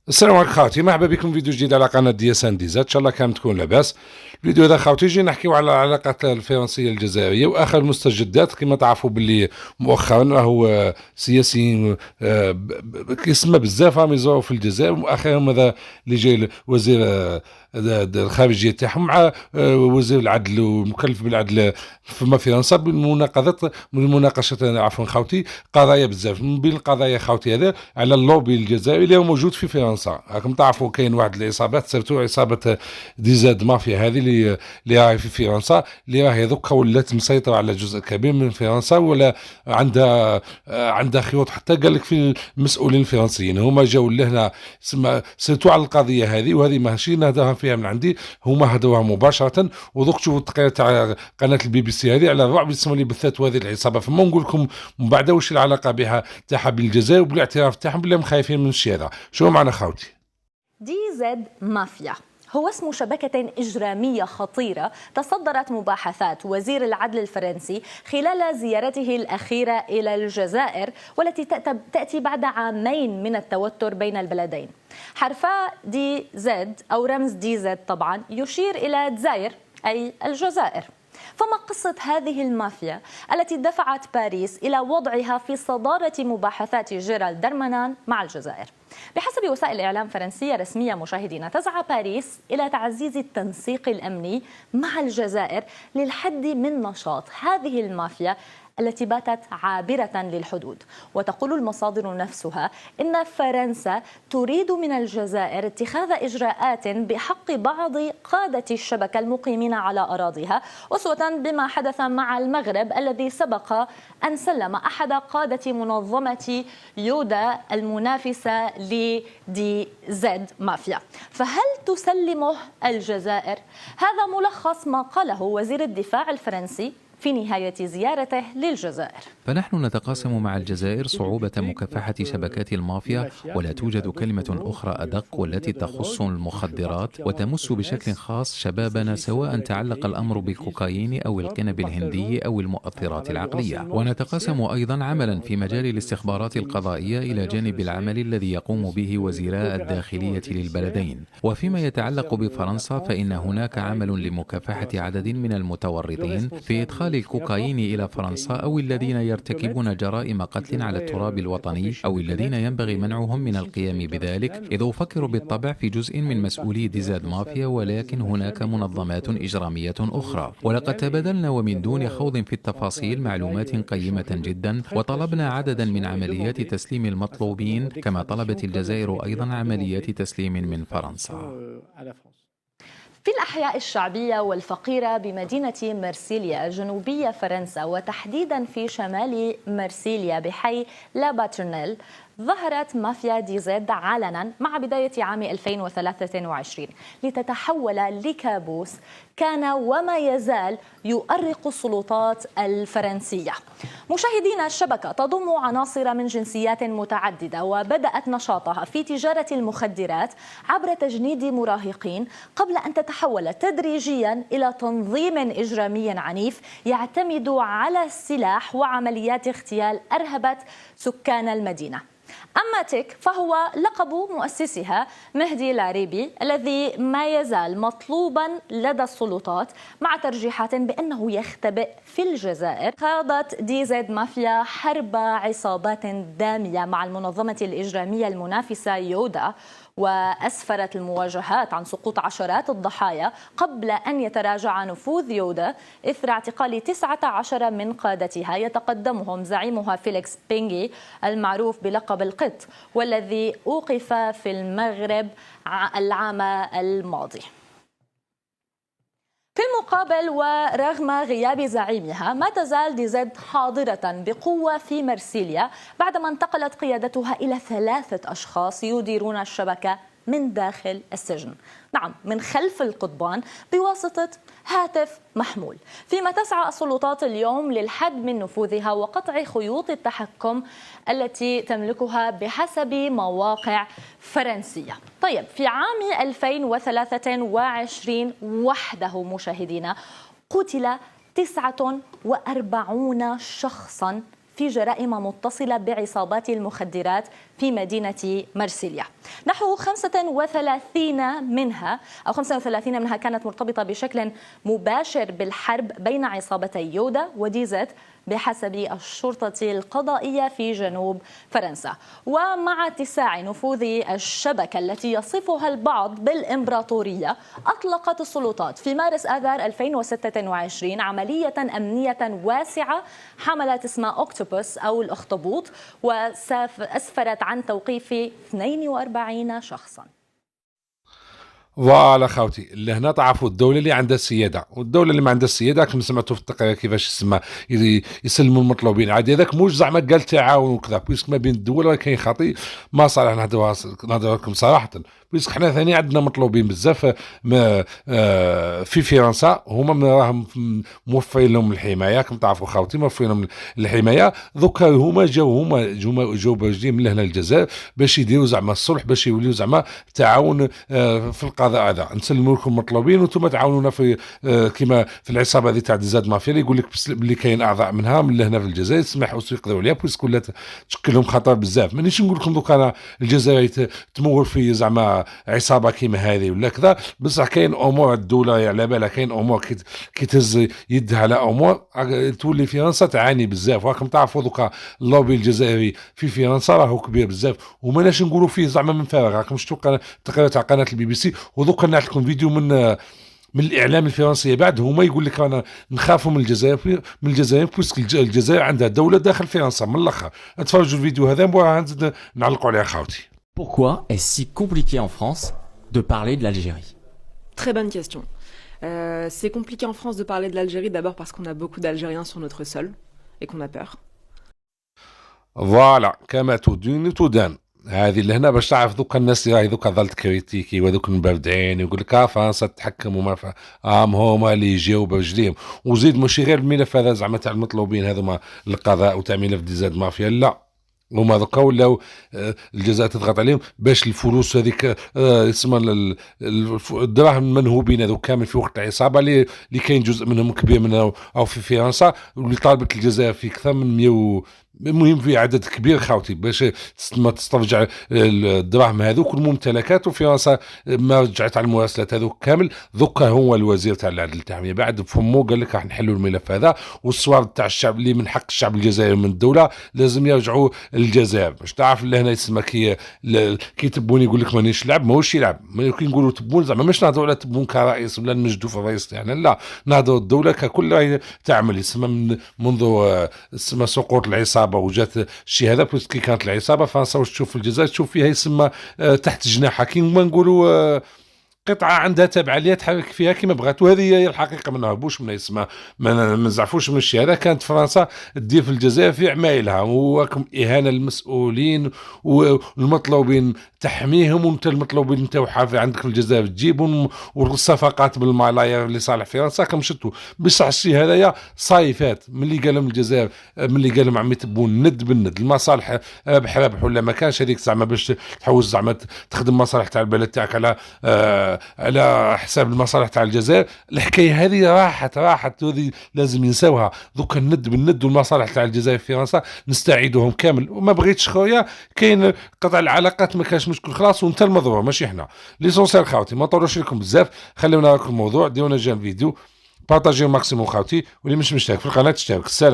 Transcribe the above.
السلام عليكم خاوتي، مرحبا بكم في فيديو جديد على قناه دي اس ان دي زاد. ان شاء الله كامل تكون لاباس. الفيديو هذا خاوتي جي نحكيو على العلاقات الفرنسيه الجزائريه واخر المستجدات. كما تعرفوا باللي مؤخرا راهو سياسيين كيسمى بزاف راهم يزوروا في الجزائر، واخرهم هذا اللي جاي وزير الخارجيه تاعهم مع وزير العدل ومكلف بالعدل في فرنسا بالمناقشه عفوا خاوتي قضايا بزاف. من بين القضايا خاوتي هذا على اللوبي الجزائري اللي هو موجود في فرنسا. راكم تعرفوا كاين واحد الاصابات سيرتو اصابه دي زاد مافيا هذه اللي راهي في فرنسا، اللي راهي دوكا ولات مسيطره على جزء كبير من فرنسا، ولا عندها خيوط حتى قال لك في المسؤولين الفرنسيين هما جاوا لهنا سيرتو على القضيه هذه. وهذه ماشي نهضرها فيها من عندي، هما هدوها مباشره. ودوك تشوفوا التقرير تاع قناه البي بي سي هذه على الرعب اللي بثت هذه العصابه. فما نقول لكم من بعد واش العلاقه بها تاعها بالجزائر وبالاعتراف تاعهم بلي مخايفين من الشيء هذا. شو معنا خاوتي؟ دي زد مافيا هو اسم شبكة إجرامية خطيرة تصدرت مباحثات وزير العدل الفرنسي خلال زيارته الأخيرة إلى الجزائر، والتي تأتي بعد عامين من التوتر بين البلدين. حرفا دي زد أو رمز دي زد طبعا يشير إلى دزاير أي الجزائر. فما قصة هذه المافيا التي دفعت باريس إلى وضعها في صدارة مباحثات جيرالد درمانان مع الجزائر؟ بحسب وسائل إعلام فرنسية رسمية مشاهدين، تسعى باريس إلى تعزيز التنسيق الأمني مع الجزائر للحد من نشاط هذه المافيا التي باتت عابرة للحدود. وتقول المصادر نفسها إن فرنسا تريد من الجزائر اتخاذ إجراءات بحق بعض قادة الشبكة المقيمين على أراضيها، أسوة بما حدث مع المغرب الذي سبق أن سلم أحد قادة منظمة يودا المنافسة لدي زد مافيا. فهل تسلمه الجزائر؟ هذا ملخص ما قاله وزير الدفاع الفرنسي في نهاية زيارته للجزائر. فنحن نتقاسم مع الجزائر صعوبة مكافحة شبكات المافيا، ولا توجد كلمة أخرى أدق والتي تخص المخدرات وتمس بشكل خاص شبابنا، سواء تعلق الأمر بالكوكايين أو القنب الهندي أو المؤثرات العقلية. ونتقاسم أيضا عملا في مجال الاستخبارات القضائية إلى جانب العمل الذي يقوم به وزيراء الداخلية للبلدين. وفيما يتعلق بفرنسا فإن هناك عمل لمكافحة عدد من المتورطين في إدخال الكوكايين إلى فرنسا، أو الذين يرتكبون جرائم قتل على التراب الوطني، أو الذين ينبغي منعهم من القيام بذلك، إذ أفكر بالطبع في جزء من مسؤولي دي زاد مافيا، ولكن هناك منظمات إجرامية أخرى. ولقد تبادلنا ومن دون خوض في التفاصيل معلومات قيمة جدا، وطلبنا عددا من عمليات تسليم المطلوبين، كما طلبت الجزائر أيضا عمليات تسليم من فرنسا. في الأحياء الشعبية والفقيرة بمدينة مرسيليا جنوبية فرنسا، وتحديدا في شمال مرسيليا بحي لا باترنيل، ظهرت مافيا دي زد علنا مع بداية عام 2023 لتتحول لكابوس كان وما يزال يؤرق السلطات الفرنسية. مشاهدين، الشبكة تضم عناصر من جنسيات متعددة، وبدأت نشاطها في تجارة المخدرات عبر تجنيد مراهقين، قبل أن تتحول تدريجيا إلى تنظيم إجرامي عنيف يعتمد على السلاح وعمليات اغتيال أرهبت سكان المدينة. أما تيك فهو لقب مؤسسها مهدي العريبي، الذي ما يزال مطلوبا لدى السلطات مع ترجيحات بأنه يختبئ في الجزائر. خاضت دي زد مافيا حرب عصابات دامية مع المنظمة الإجرامية المنافسة يودا، وأسفرت المواجهات عن سقوط عشرات الضحايا قبل أن يتراجع نفوذ يودا إثر اعتقال 19 من قادتها، يتقدمهم زعيمها فيليكس بينغي المعروف بلقب القط، والذي أوقف في المغرب العام الماضي. في المقابل، ورغم غياب زعيمها، ما تزال دي زد حاضرة بقوة في مرسيليا بعدما انتقلت قيادتها إلى 3 أشخاص يديرون الشبكة من داخل السجن، نعم من خلف القضبان، بواسطة هاتف محمول. فيما تسعى السلطات اليوم للحد من نفوذها وقطع خيوط التحكم التي تملكها بحسب مواقع فرنسية. طيب، في عام 2023 وحده مشاهدينا قتل 49 شخصا في جرائم متصلة بعصابات المخدرات في مدينة مرسيليا. نحو 35 منها كانت مرتبطة بشكل مباشر بالحرب بين عصابتي يودا وديزات بحسب الشرطة القضائية في جنوب فرنسا. ومع اتساع نفوذ الشبكة التي يصفها البعض بالإمبراطورية، أطلقت السلطات في مارس آذار 2026 عملية أمنية واسعة حملت اسم أوكتوبوس أو الأخطبوط، وأسفرت عن توقيف 42 شخصا. فوالا خاوتي، اللي هنا تعرفوا الدولة اللي عندها السيادة والدولة اللي ما عندها السيادة، كما سمعتوا في التقرير كيفاش يسمى يسلموا المطلوبين. عادي هذاك موش زعما قال تعاون وكذا، بيسك ما بين الدول راه كاين خطي ما صالح نهضروا لكم صراحة. بيسك حنا ثاني عندنا مطلوبين بزاف في فرنسا، هما راهم موفرين لهم الحماية، كما تعرفوا خاوتي موفرين لهم الحماية. دوكا هما جاو باجدين من لهنا الجزائر باش يديروا زعما الصلح، باش يوليو زعما تعاون في القضاء هذا. نسلموا لكم مطلوبين وانتم تعاونونا في كما في العصابه هذه تاع ديزاد مافيا اللي يقول لك اللي كاين اعضاء منها من لهنا في الجزائر يسمحوا يقضوا عليها بويسك ولا تشكل لهم خطر بزاف. مانيش نقول لكم دوك انا الجزائر تمول في زعما عصابه كيما هذه ولا كذا، بصح كاين امور الدوله على بالها، كاين امور كي تهز يدها على امور تولي فرنسا تعاني بزاف. راكم تعرفوا دوكا اللوبي الجزائري في فرنسا راهو كبير بزاف، وماناش نقولوا فيه زعما من فراغ. راكم شفتوا التقرير تاع قناه البي بي سي، ودوكا نعطي لكم فيديو من الاعلام الفرنسي بعد هما يقول لك انا نخافوا من الجزائر بويسك الجزائر عندها دوله داخل فرنسا. من الاخر اتفرجوا الفيديو هذا نزيد نعلقوا عليه خاوتي. Pourquoi est-ce si compliqué en France de parler de l'Algérie? Très bonne question. C'est compliqué en France de parler de l'Algérie d'abord parce qu'on a beaucoup d'Algériens sur notre sol et qu'on a peur. فوالا كما تدان هذه اللي هنا باش تعرف دوك الناس اللي راهي دوك ظلت كريتيكي وذوك المبردعين يقول لك فرنسا تتحكم وما هما اللي يجيو برجليهم. وزيد ماشي غير الملف هذا زعما تاع المطلوبين هذوما القضاء وتاع ملف ديزاد مافيا، لا هما دوكا ولاو الجزائر تضغط عليهم باش الفلوس هذيك اسمها الدراهم المنهوبين هذوك كامل في وقت العصابه اللي كاين جزء منهم كبير منهم او في فرنسا، واللي طالبت الجزائر في اكثر من 100 المهم في عدد كبير خاوتي باش تسترجع الدراهم هذوك والممتلكات. وفرنسا ما رجعت على المراسلات هذوك كامل. دوكا هو الوزير تاع العدل التعمية بعد فمو قال لك راح نحلوا الملف هذا، والصوار تاع الشعب اللي من حق الشعب الجزائري من الدوله لازم يرجعوا للجزائر. باش تعرف اللي هنا يسمى كي تبون يقول لك مانيش لعب ماهوش يلعب. كي نقولوا تبون زعما مش نهضروا على تبون كرئيس ولا نمجدوا في الرئيس يعني، لا نهضروا الدوله ككل تعمل يسمى منذ اسمها سقوط العصابه وجات الشيء هذا. كي كانت العصابه فرنسا واش تشوف في الجزائر تشوف فيها يسمى تحت جناحها كيما نقولوا قطعه عندها تابعه ليها تحرك فيها كما بغات. وهذه هي الحقيقه، ما نهربوش منها يسمى ما نزعفوش من الشيء هذا. كانت فرنسا تدير في الجزائر في عمايلها وراكم اهانه للمسؤولين والمطلوبين تحميهم، وانت المطلوبين انت وحافي عندك في الجزائر تجيبهم، والصفقات بالملايير اللي صالح فرنسا كم شتوا. بصح الشيء هذايا صايفات من اللي قال لهم الجزائر، من اللي قال لهم عمي تبون ند بالند المصالح ربح ولا ما كانش هذيك زعما باش تحوس زعما تخدم مصالح تاع البلد تاعك على حساب المصالح تاع الجزائر. الحكايه هذه راحت هذه لازم ينساوها. دوك الند بالند والمصالح تاع الجزائر في فرنسا نستعيدوهم كامل. وما بغيتش خويا كاين قطع العلاقات ما كانش مشكل خلاص وانت المضروب ماشي احنا. ليسونسيال خاوتي ما نطولوش لكم بزاف، خليونا راكم الموضوع ديونا جا الفيديو بارطاجيو ماكسيموم خاوتي، واللي مش مشترك في القناه تشترك. السلام.